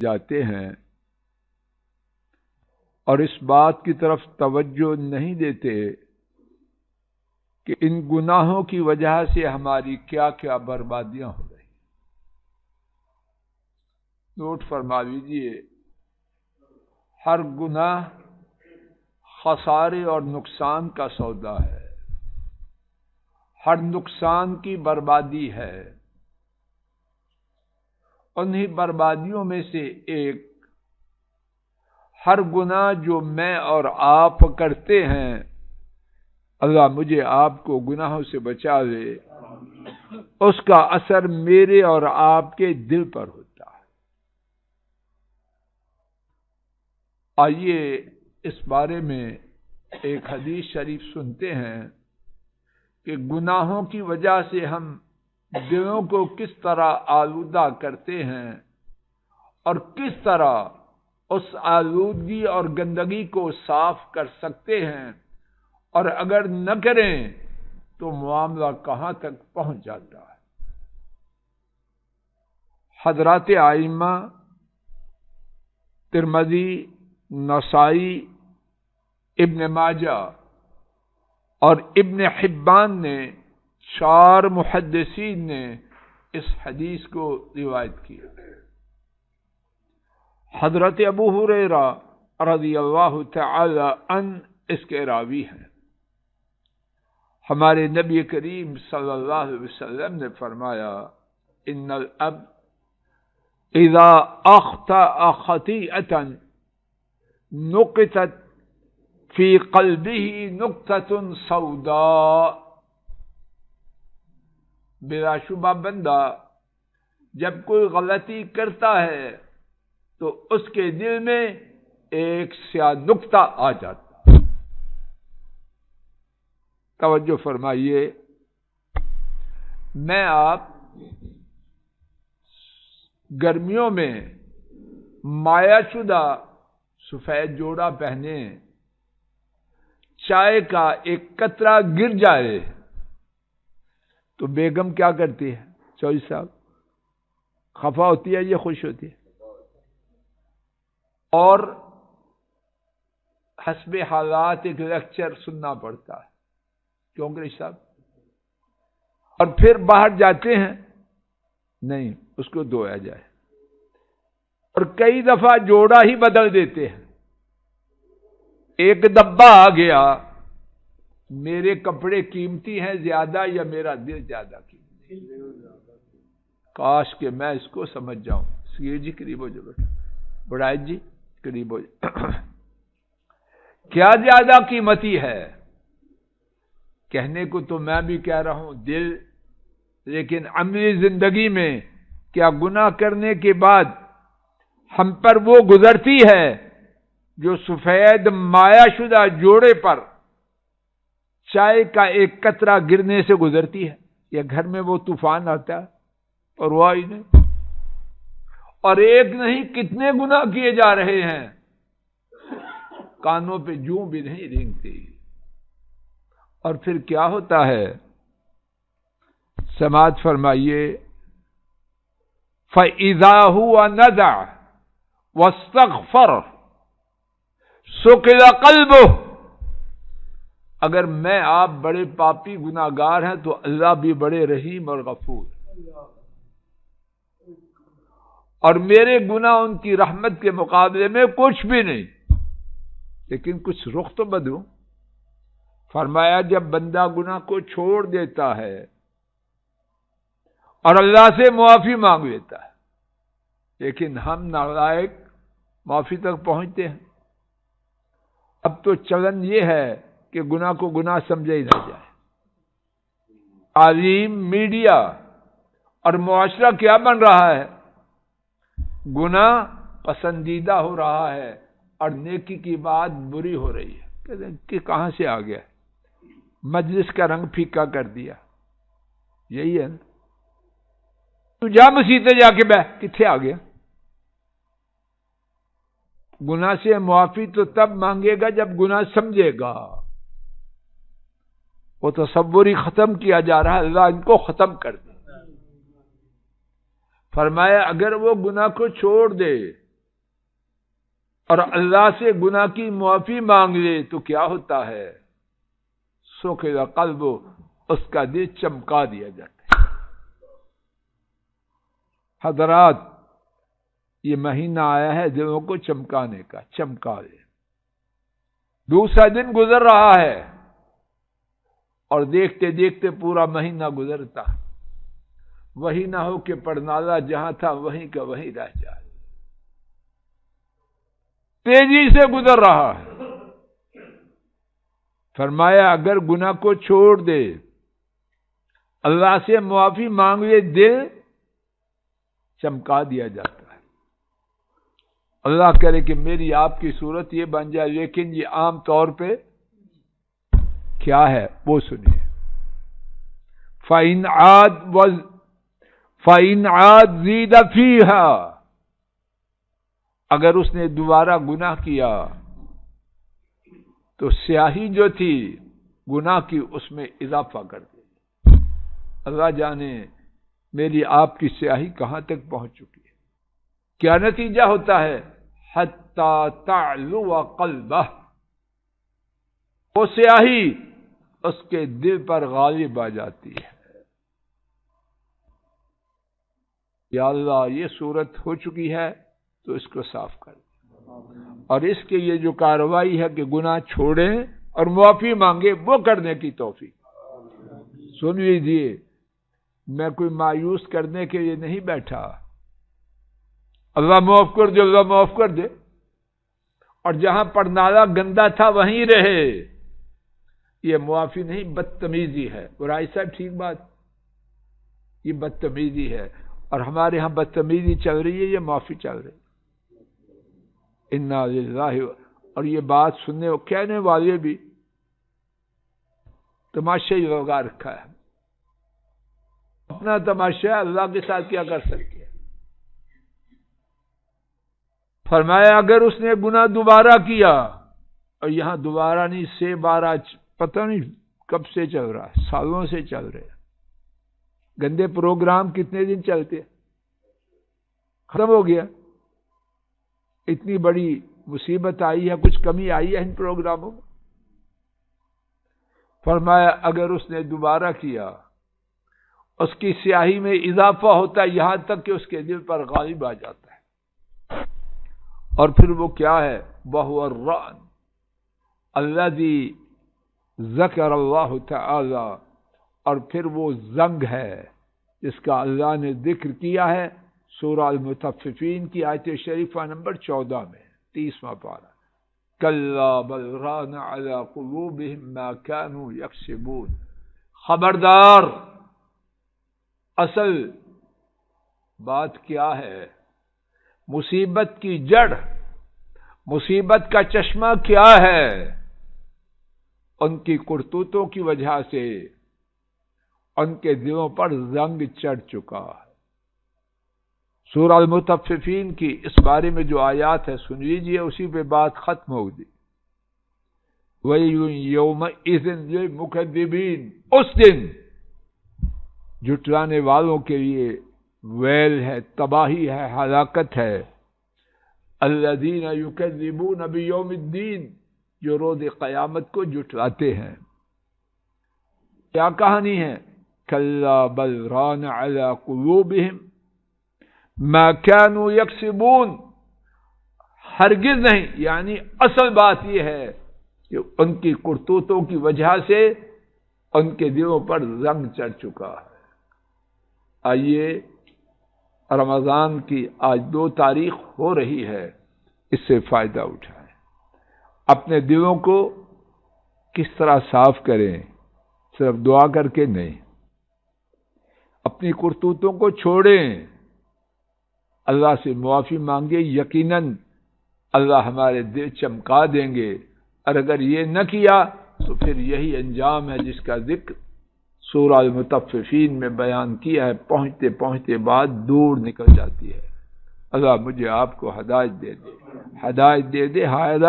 جاتے ہیں اور اس بات کی طرف توجہ نہیں دیتے کہ ان گناہوں کی وجہ سے ہماری کیا کیا بربادیاں ہو رہی ہیں۔ نوٹ فرما لیجیے، ہر گناہ خسارے اور نقصان کا سودا ہے، ہر نقصان کی بربادی ہے۔ انہی بربادیوں میں سے ایک ہر گناہ جو میں اور آپ کرتے ہیں، اللہ مجھے آپ کو گناہوں سے بچا لے، اس کا اثر میرے اور آپ کے دل پر ہوتا ہے۔ آئیے اس بارے میں ایک حدیث شریف سنتے ہیں کہ گناہوں کی وجہ سے ہم دلوں کو کس طرح آلودہ کرتے ہیں اور کس طرح اس آلودگی اور گندگی کو صاف کر سکتے ہیں، اور اگر نہ کریں تو معاملہ کہاں تک پہنچ جاتا ہے۔ حضرات ائمہ ترمذی، نسائی، ابن ماجہ اور ابن حبان نے، 4 محدثین نے اس حدیث کو روایت کیا۔ حضرت ابو ہریرہ رضی اللہ تعالی عنہ اس کے راوی ہیں۔ ہمارے نبی کریم صلی اللہ علیہ وسلم نے فرمایا، ان الاب اذا اخطأ خطیئة نقطت فی قلبه نقطة سوداء، بلا شبہ بندہ جب کوئی غلطی کرتا ہے تو اس کے دل میں ایک سیاہ نقطہ آ جاتا۔ توجہ فرمائیے، میں آپ گرمیوں میں مایا شدہ سفید جوڑا پہنے، چائے کا ایک قطرہ گر جائے تو بیگم کیا کرتی ہے؟ چوئی صاحب خفا ہوتی ہے یا خوش ہوتی ہے؟ اور حسب حالات ایک لیکچر سننا پڑتا ہے، کیوں کہ صاحب، اور پھر باہر جاتے ہیں، نہیں اس کو دھویا جائے، اور کئی دفعہ جوڑا ہی بدل دیتے ہیں۔ ایک دبا آ گیا، میرے کپڑے قیمتی ہیں زیادہ یا میرا دل زیادہ قیمتی؟ کاش کہ میں اس کو سمجھ جاؤں۔ سیر جی قریب ہو جائے، بیٹا بڑائد جی قریب ہو جائے۔ کیا زیادہ قیمتی ہے؟ کہنے کو تو میں بھی کہہ رہا ہوں دل، لیکن عملی زندگی میں کیا گناہ کرنے کے بعد ہم پر وہ گزرتی ہے جو سفید مایا شدہ جوڑے پر چائے کا ایک قطرہ گرنے سے گزرتی ہے؟ یا گھر میں وہ طوفان آتا ہے اور وہ آئی نہیں، اور ایک نہیں کتنے گناہ کیے جا رہے ہیں، کانوں پہ جوں بھی نہیں رینگتی۔ اور پھر کیا ہوتا ہے؟ سماعت فرمائیے، فَإِذَا هُوَ نَزَعَ وَاسْتَغْفَرَ سُقِلَ قَلْبُهُ، اگر میں آپ بڑے پاپی گناہگار ہیں تو اللہ بھی بڑے رحیم اور غفور، اور میرے گناہ ان کی رحمت کے مقابلے میں کچھ بھی نہیں، لیکن کچھ رخ تو بدلوں۔ فرمایا جب بندہ گناہ کو چھوڑ دیتا ہے اور اللہ سے معافی مانگ لیتا ہے، لیکن ہم نالائق معافی تک پہنچتے ہیں۔ اب تو چلن یہ ہے کہ گناہ کو گناہ سمجھا ہی نہ جائے۔ تعلیم، میڈیا اور معاشرہ کیا بن رہا ہے؟ گناہ پسندیدہ ہو رہا ہے اور نیکی کی بات بری ہو رہی ہے۔ کہتے ہیں کہ کہاں سے آ گیا؟ مجلس کا رنگ پھیکا کر دیا، یہی ہے نا؟ تو جا مسیطے جا کے بیٹھ، کتنے آ گیا؟ گناہ سے معافی تو تب مانگے گا جب گناہ سمجھے گا۔ وہ تصور ہی ختم کیا جا رہا ہے، اللہ ان کو ختم کر دے۔ فرمایا اگر وہ گناہ کو چھوڑ دے اور اللہ سے گناہ کی معافی مانگ لے تو کیا ہوتا ہے؟ سوکھے گا قلب، اس کا دل چمکا دیا جاتا ہے۔ حضرات، یہ مہینہ آیا ہے دلوں کو چمکانے کا، چمکا دے۔ دوسرا دن گزر رہا ہے اور دیکھتے دیکھتے پورا مہینہ گزرتا، وہی نہ ہو کہ پڑنالا جہاں تھا وہیں کا وہیں رہ جائے، تیزی سے گزر رہا ہے۔ فرمایا اگر گناہ کو چھوڑ دے، اللہ سے معافی مانگ لے، دل چمکا دیا جاتا ہے۔ اللہ کرے کہ میری آپ کی صورت یہ بن جائے، لیکن یہ عام طور پہ کیا ہے وہ سنیے۔ فَإِنْ عَادَ زِيدَ فِيهَا، اگر اس نے دوبارہ گناہ کیا تو سیاہی جو تھی گناہ کی اس میں اضافہ کر دے۔ اللہ جانے میری آپ کی سیاہی کہاں تک پہنچ چکی ہے۔ کیا نتیجہ ہوتا ہے؟ حَتَّى تَعْلُوَ قَلْبَهُ، وہ سیاہی اس کے دل پر غالب آ جاتی ہے۔ یا اللہ یہ صورت ہو چکی ہے تو اس کو صاف کر دیں، اور اس کے یہ جو کارروائی ہے کہ گناہ چھوڑیں اور معافی مانگے، وہ کرنے کی توفیق۔ سن لیجیے، میں کوئی مایوس کرنے کے لیے نہیں بیٹھا، اللہ معاف کر دے، اللہ معاف کر دے، اور جہاں پڑنالا گندا تھا وہیں رہے، یہ معافی نہیں، بدتمیزی ہے۔ اور صاحب ٹھیک بات، یہ بدتمیزی ہے، اور ہمارے ہاں بدتمیزی چل رہی ہے، یہ معافی چل رہی ہے۔ انا للہ، اور یہ بات سننے اور کہنے والے بھی تماشا ہی لگا رکھا ہے، اپنا تماشا، اللہ کے ساتھ کیا کر سکتے ہیں۔ فرمایا اگر اس نے گناہ دوبارہ کیا، اور یہاں دوبارہ نہیں، سے 12 پتہ نہیں کب سے چل رہا ہے، سالوں سے چل رہے ہیں۔ گندے پروگرام کتنے دن چلتے، ختم ہو گیا۔ اتنی بڑی مصیبت آئی ہے، کچھ کمی آئی ہے ان پروگراموں میں؟ فرمایا اگر اس نے دوبارہ کیا، اس کی سیاہی میں اضافہ ہوتا ہے، یہاں تک کہ اس کے دل پر غالب آ جاتا ہے۔ اور پھر وہ کیا ہے؟ وَهُوَ الرَّأْنُ الَّذِي ذَكَرَ اللَّهُ تَعَالَى، اور پھر وہ زنگ ہے جس کا اللہ نے ذکر کیا ہے سورہ المطففین کی آیت شریفہ نمبر 14 میں، 30واں پارہ۔ كَلَّا بَلْ رَانَ عَلَى قُلُوبِهِمْ مَا كَانُوا يَكْسِبُونَ، خبردار، اصل بات کیا ہے؟ مصیبت کی جڑ، مصیبت کا چشمہ کیا ہے؟ ان کی کرتوتوں کی وجہ سے ان کے دلوں پر زنگ چڑھ چکا ہے۔ سورہ المطففین کی اس بارے میں جو آیات ہے سن لیجیے، اسی پہ بات ختم ہو گئی۔ وَيْلٌ يَوْمَئِذٍ لِلْمُكَذِّبِينَ، اس دن جھٹلانے والوں کے لیے ویل ہے، تباہی ہے، ہلاکت ہے۔ الذین یکذبون بیوم الدین، جو روز قیامت کو جھٹلاتے ہیں۔ کیا کہانی ہے؟ کلا بل ران علی قلوبہم ما كانوا یکسبون، ہرگز نہیں، یعنی اصل بات یہ ہے کہ ان کی کرتوتوں کی وجہ سے ان کے دلوں پر زنگ چڑھ چکا ہے۔ آئیے رمضان کی آج 2 تاریخ ہو رہی ہے، اس سے فائدہ اٹھائیں، اپنے دلوں کو کس طرح صاف کریں، صرف دعا کر کے نہیں، اپنی کرتوتوں کو چھوڑیں، اللہ سے معافی مانگے، یقیناً اللہ ہمارے دل چمکا دیں گے، اور اگر یہ نہ کیا تو پھر یہی انجام ہے جس کا ذکر سورہ المطففین میں بیان کیا ہے، پہنچتے پہنچتے بات دور نکل جاتی ہے۔ اللہ مجھے آپ کو ہدایت دے دے، ہدایت دے دے، ہدایت